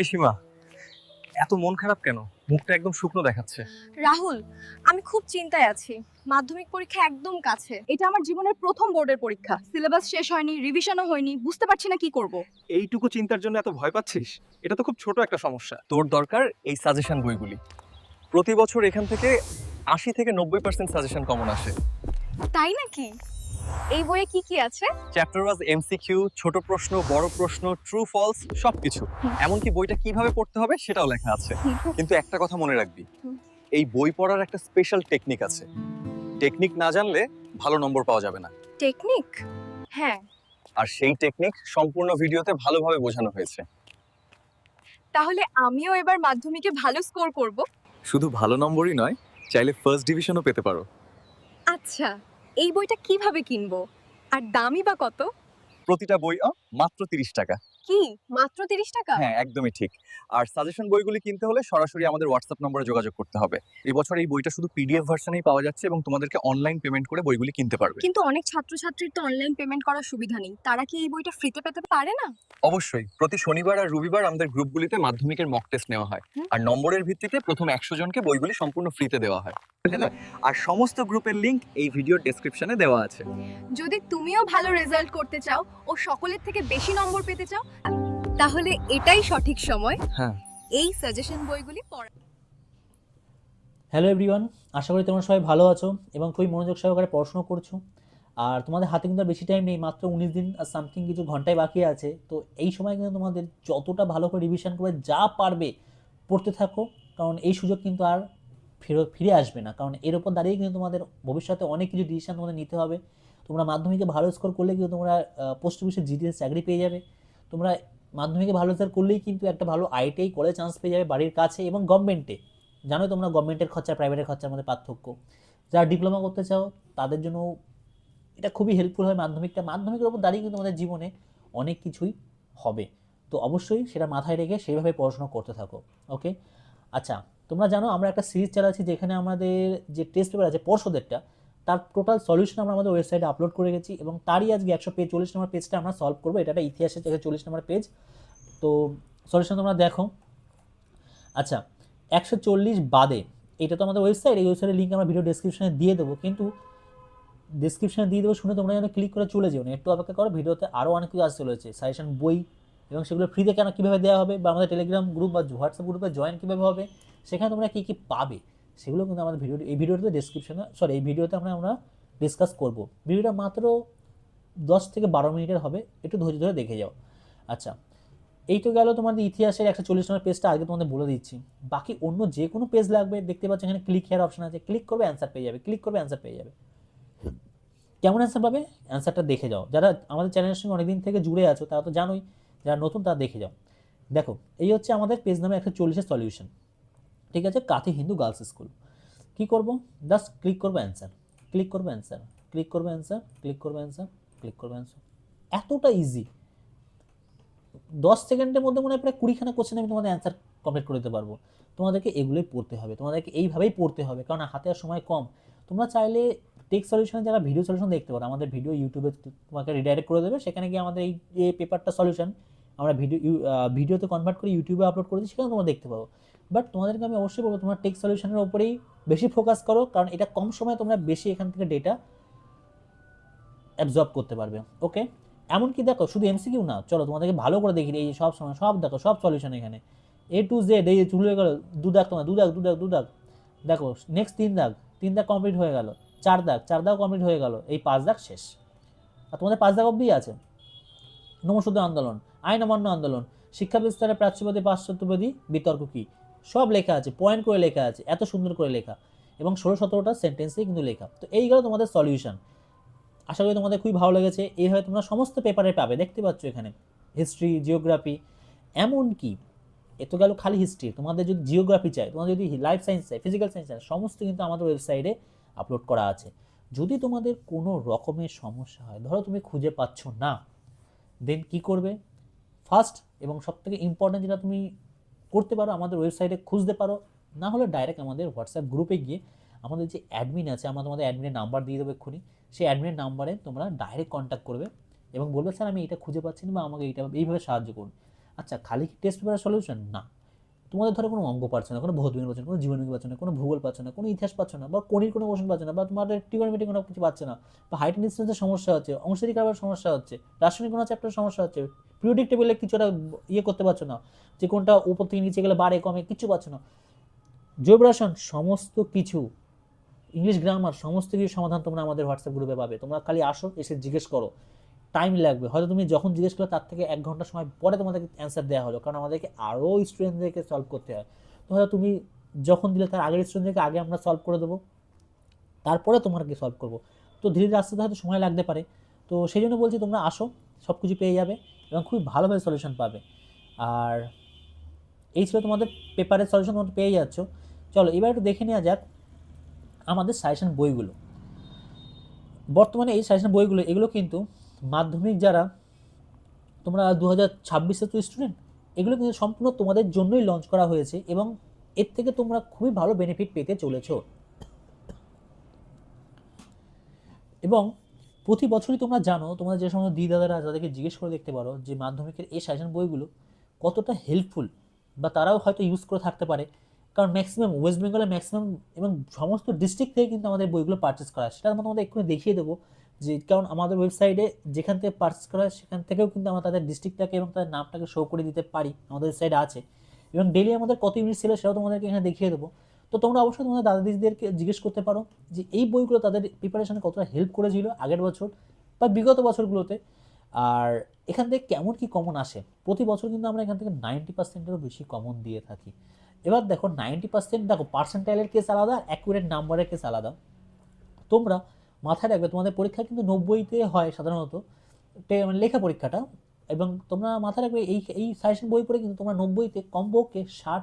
এই সীমা, এত মন খারাপ কেন? মুখটা একদম শুকনো দেখাচ্ছে। রাহুল, আমি খুব চিন্তায় আছি। মাধ্যমিক পরীক্ষা একদম কাছে। এটা আমার জীবনের প্রথম বোর্ডের পরীক্ষা। সিলেবাস শেষ হয়নি, রিভিশনও হয়নি, বুঝতে পারছি না কি করব। এইটুকু চিন্তার জন্য এত ভয় পাচ্ছিস? এটা তো খুব ছোট একটা সমস্যা। তোর দরকার এই সাজেশন বইগুলি। প্রতি বছর এখান থেকে 80 থেকে 90% সাজেশন কমন আসে। তাই নাকি? এই বইয়ে কি কি আছে? চ্যাপ্টার ওয়াইজ এমসিকিউ, ছোট প্রশ্ন, বড় প্রশ্ন, ট্রু ফলস সবকিছু। এমনকি বইটা কিভাবে পড়তে হবে সেটাও লেখা আছে। কিন্তু একটা কথা মনে রাখবি, হুম। এই বই পড়ার একটা স্পেশাল টেকনিক আছে। টেকনিক না জানলে ভালো নম্বর পাওয়া যাবে না। টেকনিক? হ্যাঁ। আর সেই টেকনিক সম্পূর্ণ ভিডিওতে ভালোভাবে বোঝানো হয়েছে। তাহলে আমিও এবার মাধ্যমিকে ভালো স্কোর করব। শুধু ভালো নম্বরই নয়, চাইলে ফার্স্ট ডিভিশনও পেতে পারো। আচ্ছা, এই বইটা কিভাবে কিনবো? আর দামই বা কত? প্রতিটা বই মাত্র 30 টাকা। কি? মাত্র 30 টাকা? হ্যাঁ, একদমই ঠিক। আর সাজেশন বইগুলি কিনতে হলে সরাসরি আমাদের হোয়াটসঅ্যাপ নম্বরে যোগাযোগ করতে হবে। এই বছর এই বইটা শুধু পিডিএফ ভার্সনেই পাওয়া যাচ্ছে এবং তোমাদেরকে অনলাইন পেমেন্ট করে বইগুলি কিনতে পারবে। কিন্তু অনেক ছাত্রছাত্রীর তো অনলাইন পেমেন্ট করার সুবিধা নেই। তারা কি এই বইটা ফ্রিতে পেতে পারে না? অবশ্যই প্রতি শনিবার আর রবিবার আমাদের গ্রুপগুলিতে মাধ্যমিকের মক টেস্ট নেওয়া হয়। হুম। আর নম্বরের ভিত্তিতে প্রথম 100 জনকে বইগুলি সম্পূর্ণ ফ্রিতে দেওয়া হয়। আর সমস্ত গ্রুপের লিংক এই ভিডিওর ডেসক্রিপশনে দেওয়া আছে। যদি তুমিও ভালো রেজাল্ট করতে চাও ও সকলের থেকে বেশি নম্বর পেতে চাও, তাহলে এটাই সঠিক সময় হ্যাঁ। এই সাজেশন বইগুলি পড়া। হ্যালো এভরিওয়ান, আশা করি তোমরা সবাই ভালো আছো এবং খুবই মনোযোগ সহকারে পড়াশোনা করছো। আর তোমাদের হাতে কিন্তু আর বেশি টাইম নেই, মাত্র 19 দিন আর সামথিং কিছু ঘন্টায় বাকি আছে। তো এই সময় কিন্তু তোমাদের যতটা ভালো করে রিভিশন করে যা পারবে পড়তে থাকো, কারণ এই সুযোগ কিন্তু আর ফিরে আসবে না। কারণ এর উপর দাঁড়িয়ে কিন্তু তোমাদের ভবিষ্যতে অনেক কিছু ডিসিশন তোমাদের নিতে হবে। তোমরা মাধ্যমিকে ভালো স্কোর করলে কিন্তু তোমরা পোস্ট অফিসে জিডিএস চাকরি পেয়ে যাবে। তোমরা মাধ্যমিকে ভালো রেজাল্ট করলেই কিন্তু একটা ভালো আইটিআই কলেজ চান্স পেয়ে যাবে বাড়ির কাছে এবং গভর্নমেন্টে। জানো তোমরা গভর্নমেন্টের খরচা প্রাইভেটের খরচার মধ্যে পার্থক্য। যারা ডিপ্লোমা করতে চাও তাদের জন্য এটা খুবই হেল্পফুল হয়। মাধ্যমিকের উপর দাঁড়িয়ে কিন্তু আমাদের জীবনে অনেক কিছুই হবে। তো অবশ্যই সেটা মাথায় রেখে সেইভাবে পড়াশোনা করতে থাকো। ওকে, আচ্ছা, তোমরা জানো আমরা একটা সিরিজ চালাচ্ছি যেখানে আমাদের যে টেস্ট পেপার আছে পর্ষদেরটা, তার টোটাল সলিউশন আমরা আমাদের ওয়েবসাইটে আপলোড করে গেছি এবং তারই আজকে 140 নম্বর পেজটা আমরা সলভ করবো। এটা একটা ইতিহাসের 140 নম্বর পেজ। তো সলিউশন তোমরা দেখো। আচ্ছা, 140 বাদে এটা তো আমাদের ওয়েবসাইট, এই ওয়েবসাইটের লিঙ্ক আমরা ভিডিও ডেসক্রিপশনে দিয়ে দেবো, কিন্তু ডেসক্রিপশনে দিয়ে দেবো, শুনে তোমরা যেন ক্লিক করে চলে যেও না, একটু অপেক্ষা করো। ভিডিওতে আরও অনেক কিছু আসতে চলেছে, সাজেশন বই এবং সেগুলো ফ্রিতে কেন কীভাবে দেওয়া হবে, বা আমাদের টেলিগ্রাম গ্রুপ বা হোয়াটসঅ্যাপ গ্রুপে জয়েন কীভাবে হবে, সেখানে তোমরা কী কী পাবে সেগুলো কিন্তু আমাদের এই ভিডিওতে ডেসক্রিপশনে এই ভিডিওতে আমরা ডিসকাস করবো। ভিডিওটা মাত্র 10 থেকে 12 মিনিটের হবে, একটু ধৈর্য ধরে দেখে যাও। আচ্ছা, এই তো গেল তোমাদের ইতিহাসের 140 নম্বর পেজটা, আগে তোমাদের বলে দিচ্ছি। বাকি অন্য যে কোনো পেজ লাগবে, দেখতে পাচ্ছ এখানে ক্লিক হেয়ার অপশন আছে, ক্লিক করবে অ্যান্সার পেয়ে যাবে, ক্লিক করবে অ্যান্সার পেয়ে যাবে। কেমন অ্যান্সার পাবে? অ্যান্সারটা দেখে যাও। যারা আমাদের চ্যানেলের সঙ্গে অনেকদিন থেকে জুড়ে আছো তারা তো জানোই, যারা নতুন তারা দেখে যাও। দেখো, এই হচ্ছে আমাদের পেজ নাম্বার 140-এর সলিউশন। ঠিক আছে, কাথি হিন্দু গার্লস স্কুল। কী করবো? জাস্ট ক্লিক করবো অ্যান্সার, ক্লিক করবো অ্যান্সার, ক্লিক করবো অ্যান্সার, ক্লিক করবো অ্যান্সার, ক্লিক করবো অ্যান্সার। এতটা ইজি, 10 সেকেন্ডের মধ্যে মনে হয় প্রায় 20খানা কোশ্চেন আমি তোমাদের অ্যান্সার কমপ্লিট করে দিতে পারবো। তোমাদেরকে এগুলোই পড়তে হবে, তোমাদেরকে এইভাবেই পড়তে হবে, কারণ হাতে আর সময় কম। তোমরা চাইলে টেক সলিউশনে যারা ভিডিও সলিউশন দেখতে পারো, আমাদের ভিডিও ইউটিউবে তোমাকে রিডাইরেক্ট করে দেবে, সেখানে গিয়ে আমাদের এই পেপারটা সলিউশন আমরা ভিডিওতে কনভার্ট করে ইউটিউবে আপলোড করে দিই, সেখানে তোমরা দেখতে পাবো। বাট তোমাদেরকে আমি অবশ্যই বলবো তোমরা টেক সলিউশনের ওপরেই বেশি ফোকাস করো, কারণ এটা কম সময়ে তোমরা বেশি এখান থেকে ডেটা অ্যাবজর্ব করতে পারবে। ওকে, এমনকি দেখো শুধু এমসিকিউ না, চলো তোমাদেরকে ভালো করে দেখি, এই সব সময় সব দেখো, সব সলিউশন এখানে A to Z। এই চুল হয়ে গেল 2 দাগ, তোমার 2 দাগ 2 দাগ 2 দাগ, দেখো নেক্সট 3 দাগ, 3 দাগ কমপ্লিট হয়ে গেল, 4 দাগ 4 দাগ কমপ্লিট হয়ে গেল, এই 5 দাগ শেষ। আর তোমাদের 5 দাগ অবধি আছে নমঃশূদ্র আন্দোলন, আইন অমান্য আন্দোলন, শিক্ষা বিস্তারে প্রাচ্যবাদী পাশ্চাত্যবাদী বিতর্ক কি, সব লেখা আছে, পয়েন্ট করে লেখা আছে, এত সুন্দর করে লেখা, এবং 16-17টা সেন্টেন্সেই কিন্তু লেখা। তো এই গেল তোমাদের সলিউশন। আশা করি তোমাদের খুবই ভালো লেগেছে। এইভাবে তোমরা সমস্ত পেপারে পাবে, দেখতে পাচ্ছ এখানে হিস্ট্রি, জিওগ্রাফি, এমনকি এ তো গেল খালি হিস্ট্রি। তোমাদের যদি জিওগ্রাফি চাই, তোমাদের যদি লাইফ সায়েন্স চাই, ফিজিক্যাল সায়েন্স চাই, সমস্ত কিন্তু আমাদের ওয়েবসাইটে আপলোড করা আছে। যদি তোমাদের কোনো রকমের সমস্যা হয়, ধরো তুমি খুঁজে পাচ্ছ না, দেন কি করবে? ফার্স্ট এবং সবথেকে ইম্পর্টেন্ট যেটা তুমি করতে পারো, আমাদের ওয়েবসাইটে খুঁজতে পারো, না হলে ডাইরেক্ট আমাদের হোয়াটসঅ্যাপ গ্রুপে গিয়ে আমাদের যে অ্যাডমিন আছে, আমরা তোমাদের অ্যাডমিনের নাম্বার দিয়ে দেবো এক্ষুনি, সেই অ্যাডমিনের নাম্বারে তোমরা ডাইরেক্ট কন্ট্যাক্ট করবে এবং বলবে স্যার আমি এটা খুঁজে পাচ্ছি না বা আমাকে এইভাবে সাহায্য করুন। আচ্ছা, খালি কি টেস্ট পেপারের সলিউশন না, তোমাদের ধরো কোনো অঙ্ক পাচ্ছ না, কোনো ভৌতবিজ্ঞান পাচ্ছ না, কোনো জীবনবিজ্ঞান পাচ্ছ না, কোনো ভূগোল পাচ্ছ না, কোনো ইতিহাস পাচ্ছ না, বা কোণির কোনো কোশ্চেন পাচ্ছ না, বা তোমাদের ট্রিগোনোমেট্রি কোনো কিছু পাচ্ছ না, বা হাইট এন্ড ডিসটেন্সের সমস্যা হচ্ছে, অংশী কারবার সমস্যা হচ্ছে, রাসায়নিক কোনো চ্যাপ্টারের সমস্যা হচ্ছে, পিরিয়ডিক টেবিলে কিছুটা ইয়ে করতে পারছো না, যে কোনটা উপর থেকে নিচে গেলে বাড়ে কমে কিচ্ছু পাচ্ছ না, জৈব রসায়ন সমস্ত কিছু, ইংলিশ গ্রামার সমস্ত কিছু সমাধান তোমরা আমাদের হোয়াটসঅ্যাপ গ্রুপে পাবে। তোমরা খালি আসো, এসে জিজ্ঞেস করো, টাইম লাগবে, হয়তো তুমি যখন জিজ্ঞেস করো তার থেকে 1 ঘন্টা সময় পরে তোমাদেরকে অ্যান্সার দেওয়া হলো, কারণ আমাদেরকে আরও স্টুডেন্টদেরকে সলভ করতে হয়। তো হয়তো তুমি যখন দিলে তার আগের স্টুডেন্টদেরকে আগে আমরা সলভ করে দেবো, তারপরে তোমাকে সলভ করবো। তো ধীরে ধীরে আস্তে আস্তে হয়তো সময় লাগতে পারে। তো সেই জন্য বলছি তোমরা আসো, সব কিছু পেয়ে যাবে এবং খুবই ভালোভাবে সলিউশন পাবে। আর এই ছিল তোমাদের পেপারের সলিউশন, তোমরা পেয়ে যাচ্ছ। চলো এবার একটু দেখে নেওয়া যাক আমাদের সাজেশন বইগুলো। বর্তমানে এই সাজেশন বইগুলো এগুলো কিন্তু মাধ্যমিক যারা তোমরা 2026-এ তো স্টুডেন্ট, এগুলো কিন্তু সম্পূর্ণ তোমাদের জন্যই লঞ্চ করা হয়েছে এবং এর থেকে তোমরা খুবই ভালো বেনিফিট পেতে চলেছো। এবং প্রতি বছরই তোমরা জানো, তোমরা যে সমস্ত দিদি দাদারা তাদেরকে জিজ্ঞেস করে দেখতে পারো যে মাধ্যমিকের এই সাজেশন বইগুলো কতটা হেল্পফুল, বা তারাও হয়তো ইউজ করে থাকতে পারে। কারণ ম্যাক্সিমাম ওয়েস্ট বেঙ্গলের ম্যাক্সিমাম এবং সমস্ত ডিস্ট্রিক্ট থেকে কিন্তু আমাদের বইগুলো পারচেস করা হয়। সেটা আমরা তোমাদের এক্ষুনি দেখিয়ে দেবো যে, কারণ আমাদের ওয়েবসাইটে যেখান থেকে পারচেস করা হয় সেখান থেকেও কিন্তু আমরা তাদের ডিস্ট্রিক্টটাকে এবং তাদের নামটাকে শো করে দিতে পারি, আমাদের ওয়েবসাইটে আছে। এবং ডেলি আমাদের কত ইউনিট ছিল সেটাও তোমাদেরকে এখানে দেখিয়ে দেবো। তো তোমরা অবশ্যই তোমাদের দাদা দিদিদেরকে জিজ্ঞেস করতে পারো যে এই বইগুলো তাদের প্রিপারেশনে কতটা হেল্প করেছিল আগের বছর বা বিগত বছরগুলোতে, আর এখান থেকে কেমন কি কমন আসে। প্রতি বছর কিন্তু আমরা এখান থেকে 90%-এরও বেশি কমন দিয়ে থাকি। এবার দেখো 90%, দেখো পার্সেন্টাইলের কেস আলাদা, অ্যাকুরেট নাম্বারের কেস আলাদা। তোমরা মাথায় রাখবে তোমাদের পরীক্ষা কিন্তু 90-তে হয় সাধারণত, মানে লেখা পরীক্ষাটা। এবং তোমরা মাথায় রাখবে এই সাজেশন বই পড়ে কিন্তু তোমরা 90-তে কমপক্ষে 60,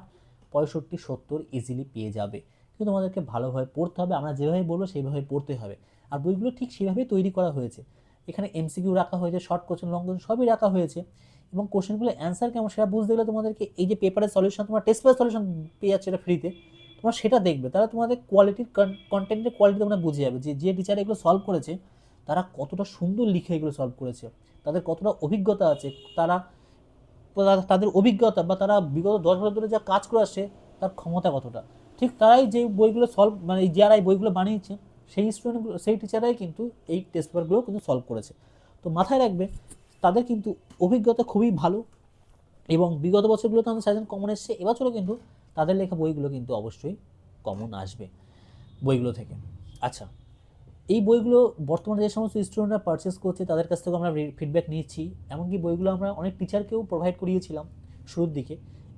65, 70 ইজিলি পেয়ে যাবে। কিন্তু তোমাদেরকে ভালোভাবে পড়তে হবে, আমরা যেভাবে বলবো সেইভাবে পড়তে হবে। আর বইগুলো ঠিক সেভাবেই তৈরি করা হয়েছে। এখানে এমসিকিউ রাখা হয়েছে, শর্ট কোশ্চেন, লং কোশ্চেন সবই রাখা হয়েছে। এবং কোশ্চেনগুলো অ্যান্সার কেমন সেটা বুঝতে গেলে তোমাদেরকে এই যে পেপারের সলিউশন, তোমরা টেস্ট পেপার সলিউশন পেয়ে যাচ্ছে এটা ফ্রিতে, তোমরা সেটা দেখবে। তাহলে তোমাদের কোয়ালিটির কন্টেন্টের কোয়ালিটি তোমরা বুঝে যাবে যে যে টিচার এগুলো সলভ করেছে তারা কতটা সুন্দর লিখে এগুলো সলভ করেছে, তাদের কতটা অভিজ্ঞতা আছে, তারা তাদের অভিজ্ঞতা বা তারা বিগত 10 বছর ধরে যা কাজ করে আসছে তার ক্ষমতা কতটা। ঠিক তারাই যে বইগুলো সলভ, মানে যারা এই বইগুলো বানিয়েছে সেই স্টুডেন্টগুলো, সেই টিচাররাই কিন্তু এই টেস্ট পেপারগুলো কিন্তু সলভ করেছে। তো মাথায় রাখবে তাদের কিন্তু অভিজ্ঞতা খুবই ভালো এবং বিগত বছরগুলোতে আমাদের সাজেশন কমন এসছে, এবছরও কিন্তু তাদের লেখা বইগুলো কিন্তু অবশ্যই কমন আসবে বইগুলো থেকে। আচ্ছা, এই বইগুলো বর্তমানে যে সমস্ত স্টুডেন্টরা পারচেস করছে তাদের কাছ থেকে আমরা ফিডব্যাক নিচ্ছি। এমনকি বইগুলো আমরা অনেক টিচারকেও প্রোভাইড করিয়েছিলাম শুরুর দিকে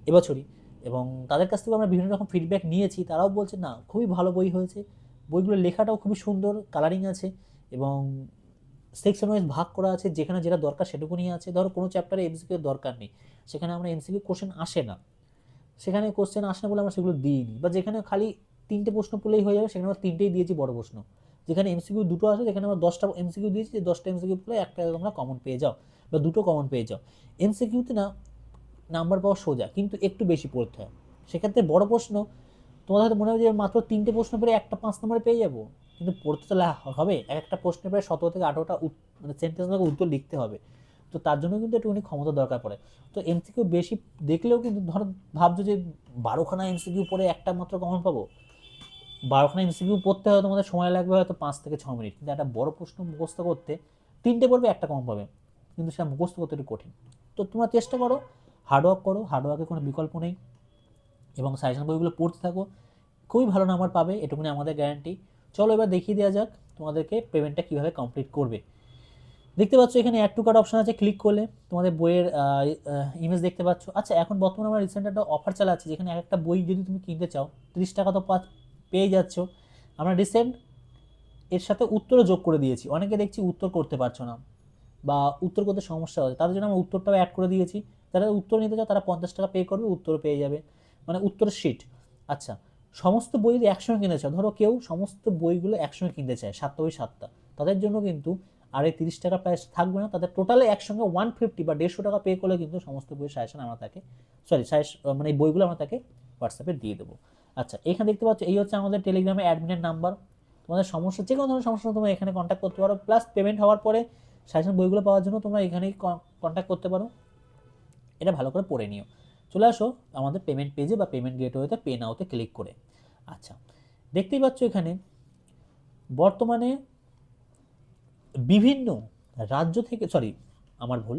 এবছরই, এবং তাদের কাছ থেকে আমরা বিভিন্ন রকম ফিডব্যাক নিয়েছি। তারাও বলছে না খুবই ভালো বই হয়েছে, বইগুলোর লেখাটাও খুবই সুন্দর, কালারিং আছে এবং সেকশন ওয়াইজ ভাগ করা আছে, যেখানে যেটা দরকার সেটুকুনি আছে। ধরো কোনো চ্যাপ্টারে এমসিকিউ দরকার নেই, সেখানে আমরা এমসিকিউ কোশ্চেন আসে না, সেখানে কোশ্চেন আসে না বলে আমরা সেগুলো দিইনি। বা যেখানে খালি 3টে প্রশ্ন পড়লেই হয়ে যাবে সেখানে আমরা 3টেই দিয়েছি বড় প্রশ্ন। যেখানে এমসিকিউ 2টো আসে সেখানে আমরা 10টা এমসিকিউ দিয়েছি, যে 10টা এমসিকিউ পড়লে একটা তোমরা কমন পেয়ে যাও বা 2টো কমন পেয়ে যাও। এমসিকিউতে না নাম্বার পাওয়া সোজা, কিন্তু একটু বেশি পড়তে হয়। সেক্ষেত্রে বড় প্রশ্ন তোমাদের হয়তো মনে হবে যে মাত্র 3টে প্রশ্ন পেরে একটা 5 নম্বরে পেয়ে যাবো, কিন্তু পড়তে তো হবে। একটা প্রশ্নে প্রায় 17 থেকে 18টা মানে সেন্টেন্স উত্তর লিখতে হবে। তো তার জন্য কিন্তু একটুখানি ক্ষমতা দরকার পড়ে। তো এমসিকিউ বেশি দেখলেও কিন্তু ধরো ভাবছো যে 12খানা এমসিকিউ পড়ে একটা মাত্র কমন পাবো, 12খানা এমসিকিউ পড়তে হয় তোমাদের সময় লাগবে হয়তো 5 থেকে 6 মিনিট, কিন্তু একটা বড় প্রশ্ন মুখস্থ করতে 3টে পড়বে একটা কমন পাবে, কিন্তু সেটা মুখস্থ করতে একটু কঠিন। তো তোমরা চেষ্টা করো, হার্ডওয়ার্ক করো, হার্ডওয়ার্কের কোনো বিকল্প নেই, এবং সাজেশন বইগুলো পড়তে থাকো, খুবই ভালো নাম্বার পাবে, এটুকুনি আমাদের গ্যারান্টি। চলো এবার দেখিয়ে দেওয়া যাক তোমাদেরকে পেমেন্টটা কীভাবে কমপ্লিট করবে। দেখতে পাচ্ছ এখানে অ্যাড টু কার্ট অপশন আছে, ক্লিক করলে তোমাদের বইয়ের ইমেজ দেখতে পাচ্ছ। আচ্ছা, এখন বর্তমানে আমরা রিসেন্ট একটা অফার চালাচ্ছি, যেখানে একটা বই যদি তুমি কিনতে চাও 30 টাকা তো পেয়ে যাচ্ছ। আমরা রিসেন্ট এর সাথে উত্তরও যোগ করে দিয়েছি। অনেকে দেখছি উত্তর করতে পারছো না বা উত্তর করতে সমস্যা হচ্ছে, তাদের জন্য আমরা উত্তরটাও অ্যাড করে দিয়েছি। যারা উত্তর নিতে চাও তারা 50 টাকা পে করবে, উত্তর পেয়ে যাবে, মানে উত্তরের শিট। আচ্ছা, সমস্ত বই যদি একসঙ্গে কিনতে চাও, ধরো কেউ সমস্ত বইগুলো একসঙ্গে কিনতে চায় 7টা বই 7টা, তাদের জন্য কিন্তু আর এই 30 টাকা প্রাইস থাকবে না, তাদের টোটালে একসঙ্গে 150 বা 150 টাকা পে করলে কিন্তু সমস্ত বইয়ের সাজেশন আমরা তাকে মানে এই বইগুলো আমরা তাকে হোয়াটসঅ্যাপে দিয়ে দেবো। আচ্ছা, এখানে দেখতে পাচ্ছ এই হচ্ছে আমাদের টেলিগ্রামে অ্যাডমিনের নাম্বার। তোমাদের সমস্যা, যে কোনো ধরনের সমস্যা তোমরা এখানে কন্ট্যাক্ট করতে পারো। প্লাস পেমেন্ট হওয়ার পরে সাজেশন বইগুলো পাওয়ার জন্য তোমরা এখানেই কন্ট্যাক্ট করতে পারো। এটা ভালো করে পড়ে নিও। চলে আসো আমাদের পেমেন্ট পেজে বা পেমেন্ট গেটওয়েতে পে নাওতে ক্লিক করে। আচ্ছা, দেখতেই পাচ্ছ এখানে বর্তমানে বিভিন্ন রাজ্য থেকে, আমার ভুল,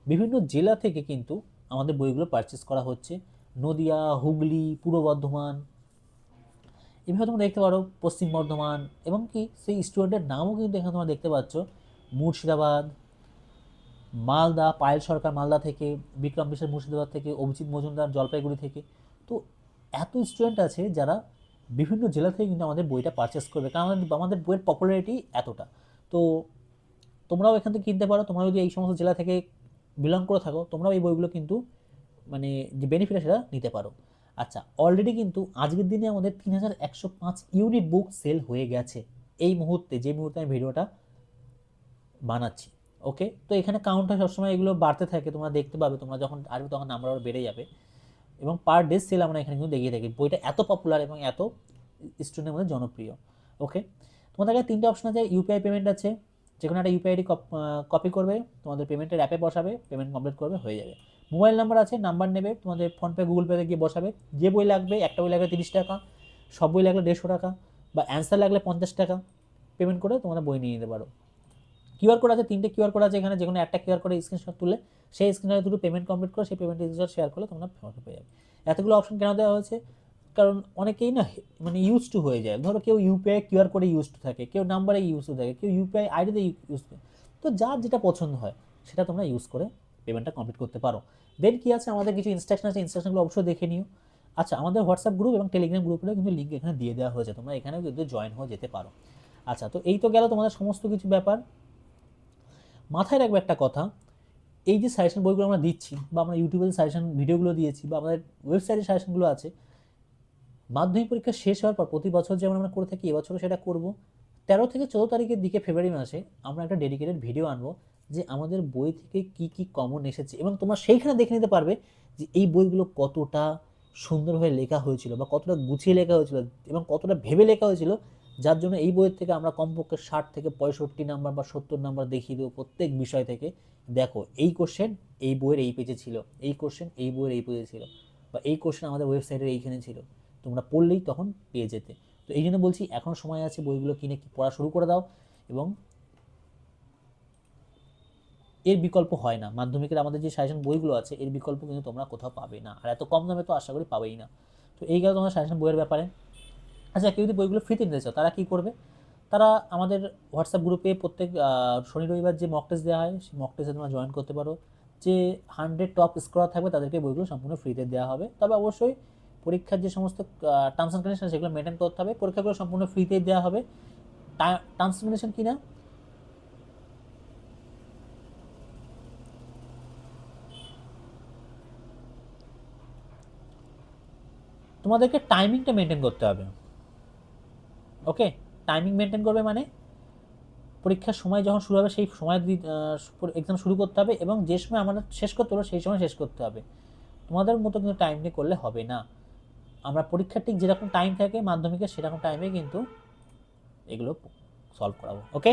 বিভিন্ন জেলা থেকে কিন্তু আমাদের বইগুলো পারচেস করা হচ্ছে। নদিয়া, হুগলি, পূর্ব বর্ধমান, এভাবে তোমরা দেখতে পারো পশ্চিম বর্ধমান, এবং কি সেই স্টুডেন্টের নামও কিন্তু এখানে তোমরা দেখতে পাচ্ছ। মুর্শিদাবাদ, মালদা, পায়েল সরকার মালদা থেকে, বিক্রম বিশ্বাস মুর্শিদাবাদ থেকে, অভিজিৎ মজুমদার জলপাইগুড়ি থেকে। তো এত স্টুডেন্ট আছে যারা বিভিন্ন জেলা থেকে কিন্তু আমাদের বইটা পারচেস করবে, কারণ আমাদের বইয়ের পপুলারিটি এতটা। তো তোমরাও এখান থেকে কিনতে পারো। তোমরা যদি এই সমস্ত জেলা থেকে বিলং করে থাকো, তোমরাও এই বইগুলো কিন্তু মানে যে বেনিফিট সেটা নিতে পারো। আচ্ছা, অলরেডি কিন্তু আজকের দিনে আমাদের 3105 ইউনিট বুক সেল হয়ে গেছে এই মুহূর্তে, যে মুহূর্তে আমি ভিডিওটা বানাচ্ছি। ওকে, তো এখানে কাউন্টার সবসময় এগুলো বাড়তে থাকে, তোমরা দেখতে পাবে। তোমরা যখন আসবে তখন নাম্বার আরও বেড়ে যাবে, এবং পার ডে সেল আমরা এখানে কিন্তু দেখিয়ে থাকি। বইটা এত পপুলার এবং এত স্টুডেন্টের মধ্যে জনপ্রিয়। ওকে, তোমাদের কাছে 3টে অপশন আছে। ইউপিআই পেমেন্ট আছে, যে কোনো একটা ইউপিআই আইডি কপি করবে, তোমাদের পেমেন্টের অ্যাপে বসাবে, পেমেন্ট কমপ্লিট করবে, হয়ে যাবে। মোবাইল নাম্বার আছে, নাম্বার নেবে, তোমাদের ফোনপে গুগল পেতে গিয়ে বসাবে। যে বই লাগবে, একটা বই লাগলে 30 টাকা, সব বই লাগলে 150 টাকা, বা অ্যান্সার লাগলে 50 টাকা পেমেন্ট করে তোমরা বই নিয়ে নিতে পারো। কিউআর কোড আছে, 3টে কিউআর কোড আছে এখানে, যে কোনো একটা কিউআর কোডে স্ক্রিনশট তুলে সেই স্ক্রিনশটে দুটো পেমেন্ট কমপ্লিট করে সেই পেমেন্ট স্ক্রিনশট শেয়ার করলে তোমরা পেমেন্ট পেয়ে যাবে। এতগুলো অপশন কেন দেওয়া হয়েছে? কারণ অনেকেই না মানে ইউজ টু হয়ে যায়। ধরো কেউ ইউপিআই কিউআর কোডে ইউজ টু থাকে, কেউ নাম্বারে ইউজ টু থাকে, কেউ ইউপিআই আইডিতে ইউজ করে। তো যার যেটা পছন্দ হয় সেটা তোমরা ইউজ করে পেমেন্টটা কমপ্লিট করতে পারো। দেন কি আছে, আমাদের কিছু ইনস্ট্রাকশন আছে, ইনস্ট্রাকশনগুলো অবশ্যই দেখে নিও। আচ্ছা, আমাদের হোয়াটসঅ্যাপ গ্রুপ এবং টেলিগ্রাম গ্রুপেরও কিন্তু লিঙ্ক এখানে দিয়ে দেওয়া হয়েছে, তোমরা এখানেও কিন্তু জয়েন হয়ে যেতে পারো। আচ্ছা, তো এই তো গেল তোমাদের সমস্ত কিছু ব্যাপার। মাথায় রাখবে একটা কথা, এই যে সাজেশন বইগুলো আমরা দিচ্ছি, বা আমরা ইউটিউবে যে সাজেশন ভিডিওগুলো দিয়েছি, বা আমাদের ওয়েবসাইটে সাজেশনগুলো আছে, মাধ্যমিক পরীক্ষা শেষ হওয়ার পর প্রতি বছর যেমন আমরা করে থাকি, এবছরও সেটা করব। 13 থেকে 14 তারিখের দিকে ফেব্রুয়ারি মাসে আমরা একটা ডেডিকেটেড ভিডিও আনবো, যে আমাদের বই থেকে কি কি কমন এসেছে, এবং তোমরা সেইখানে দেখে নিতে পারবে যে এই বইগুলো কতটা সুন্দরভাবে লেখা হয়েছিল, বা কতটা গুছিয়ে লেখা হয়েছিল, এবং কতটা ভেবে লেখা হয়েছিল, যার জন্য এই বইয়ের থেকে আমরা কমপক্ষে 60 থেকে 65 নাম্বার বা 70 নাম্বার দেখিয়ে দেবো প্রত্যেক বিষয় থেকে। দেখো, এই কোশ্চেন এই বইয়ের এই পেজে ছিল, এই কোশ্চেন এই বইয়ের এই পেজে ছিল, বা এই কোশ্চেন আমাদের ওয়েবসাইটের এইখানে ছিল, তোমরা পড়লেই তখন পেয়ে যেতে। তো এই জন্য বলছি, এখনও সময় আছে, বইগুলো কিনে পড়া শুরু করে দাও। এবং এর বিকল্প হয় না, মাধ্যমিকের আমাদের যে সাজেশন বইগুলো আছে এর বিকল্প কিন্তু তোমরা কোথাও পাবে না, আর এত কম দামে তো আশা করি পাবেই না। তো এই গেল তোমার সাজেশন বইয়ের ব্যাপারে। আচ্ছা, কেউ যদি বইগুলো ফ্রিতে নিতে চাও তারা কী করবে? তারা আমাদের হোয়াটসঅ্যাপ গ্রুপে প্রত্যেক শনি রবিবার যে মক টেস্ট দেওয়া হয়, সেই মক টেস্টে তোমরা জয়েন করতে পারো। যে 100 টপ স্কোরার থাকবে তাদেরকে বইগুলো সম্পূর্ণ ফ্রিতে দেওয়া হবে। তবে অবশ্যই পরীক্ষার যে সমস্ত টার্মস অ্যান্ড কন্ডিশন সেগুলো মেনটেন করতে হবে। পরীক্ষাগুলো সম্পূর্ণ ফ্রিতেই দেওয়া হবে। টার্মস অ্যান্ড কন্ডিশন কিনা, তোমাদেরকে টাইমিংটা মেনটেন করতে হবে। ওকে, টাইমিং মেনটেন করবে মানে পরীক্ষার সময় যখন শুরু হবে সেই সময় এক্সাম শুরু করতে হবে, এবং যে সময় আমাদের শেষ করতে হবে সেই সময় শেষ করতে হবে। তোমাদের মতো কিন্তু টাইম নিয়ে করলে হবে না। আমরা পরীক্ষার ঠিক যেরকম টাইম থাকে মাধ্যমিকের, সেরকম টাইমে কিন্তু এগুলো সলভ করাবো। ওকে,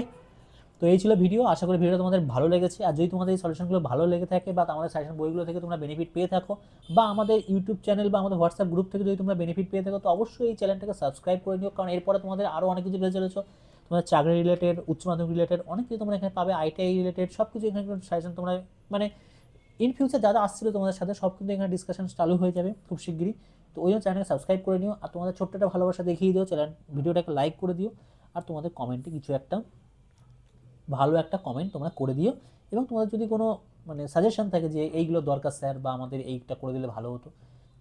তো এই ছিল ভিডিও। আশা করি ভিডিওটা তোমাদের ভালো লেগেছে। আর যদি তোমাদের এই সলিউশনগুলো ভালো লেগে থাকে, বা আমাদের সাজেশন বইগুলো থেকে তোমরা বেনিফিট পেয়ে থাকো, বা আমাদের ইউটিউব চ্যানেল বা আমাদের হোয়াটসঅ্যাপ গ্রুপ থেকে যদি তোমরা বেনিফিট পেয়ে থাকো, তো অবশ্যই এই চ্যানেলটাকে সাবস্ক্রাইব করে নিও, কারণ এরপরে তোমাদের আরও অনেক কিছু বেড়ে চলেছো। তোমাদের চাকরি রিলেটেড, উচ্চ মাধ্যমিক রিলেটেড অনেক কিছু তোমরা এখানে পাবে, আইটিআই রিলেটেড সব কিছু এখানে সাজেশন তোমরা মানে ইন ফিউচার যারা আসছিল তোমাদের সাথে সব কিন্তু এখানে ডিসকাশন চালু হয়ে যাবে খুব শিগগিরই। তো ওই জন্য চ্যানেলকে সাবস্ক্রাইব করে নিও, আর তোমাদের ছোট্ট একটা ভালোবাসা দেখিয়ে দিও, চ্যানেল ভিডিওটাকে লাইক করে দিও, আর তোমাদের কমেন্টে কিছু একটা ভালো একটা কমেন্ট তোমরা করে দিও। এবং তোমাদের যদি কোনো মানে সাজেশন থাকে যে এইগুলো দরকার স্যার, বা আমাদের এইটা করে দিলে ভালো হতো,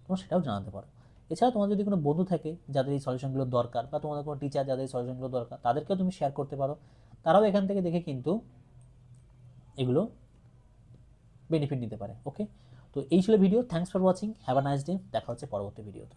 তোমরা সেটাও জানাতে পারো। এছাড়া তোমার যদি কোনো বন্ধু থাকে যাদের এই সলিউশনগুলো দরকার, বা তোমাদের কোনো টিচার যাদের এই সলিউশনগুলো দরকার, তাদেরকেও তুমি শেয়ার করতে পারো। তারাও এখান থেকে দেখে কিন্তু এগুলো বেনিফিট নিতে পারে। ওকে, তো এই ছিল video. Thanks for watching, have a nice day. দেখা হচ্ছে পরবর্তী ভিডিওতে।